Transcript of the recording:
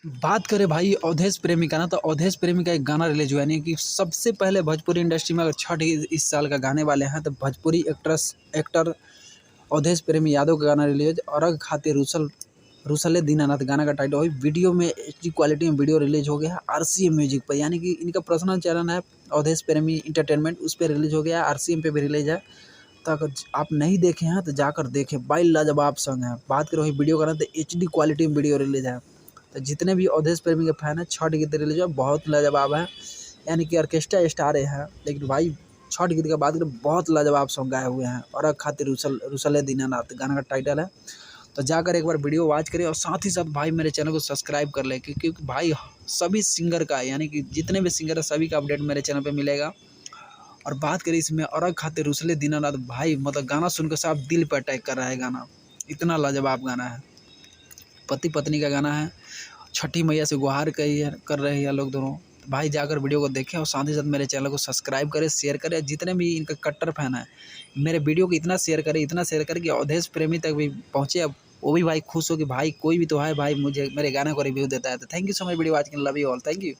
बात करें भाई अवधेश प्रेमी का ना, तो अवधेश प्रेमी का एक गाना रिलीज हुआ, यानी कि सबसे पहले भोजपुरी इंडस्ट्री में अगर छठ इस साल का गाने वाले हैं तो भोजपुरी एक्टर अवधेश प्रेमी यादव का गाना रिलीज। और खातिर रुसले दीनानाथ गाना का टाइटल वही वीडियो में एचडी क्वालिटी में वीडियो रिलीज हो गया है आरसीएम म्यूजिक पर, यानी कि इनका पर्सनल चैनल है अवधेश प्रेमी इंटरटेनमेंट, उस पर रिलीज हो गया है। आरसीएम पे भी रिलीज है, तो अगर आप नहीं देखे हैं तो जाकर देखें भाई, लाजवाब सॉन्ग है। बात करें वही वीडियो का ना, तो एचडी क्वालिटी में वीडियो रिलीज है। तो जितने भी अवधेश प्रेमी के फैन हैं, छठ गीत रिलीज है बहुत लाजवाब है, यानी कि ऑर्केस्ट्रा स्टार है, लेकिन भाई छठ गीत की बात करें बहुत लाजवाब सॉन्ग गाए हुए हैं। और खातिर रुसले दीनानाथ गाना का टाइटल है। तो जाकर एक बार वीडियो वॉच करें, और साथ ही साथ भाई मेरे चैनल को सब्सक्राइब कर लें, क्योंकि भाई सभी सिंगर का, यानी कि जितने भी सिंगर है सभी का अपडेट मेरे चैनल पे मिलेगा। और बात करें इसमें और खातिर रुसले दीनानाथ, भाई मतलब गाना सुनकर साफ दिल पर अटैक कर रहा है गाना, इतना लाजवाब गाना है। पति पत्नी का गाना है, छठी मैया से गुहार कर रहे हैं लोग दोनों। भाई जाकर वीडियो को देखें और साथ ही साथ मेरे चैनल को सब्सक्राइब करें, शेयर करें। जितने भी इनका कट्टर फैन है मेरे वीडियो को इतना शेयर करें कि अवधेश प्रेमी तक भी पहुँचे, अब वो भी भाई खुश हो कि भाई कोई भी तो है भाई मुझे मेरे गाने को रिव्यू देता है। तो thank you so much video watch के, love you all, thank you.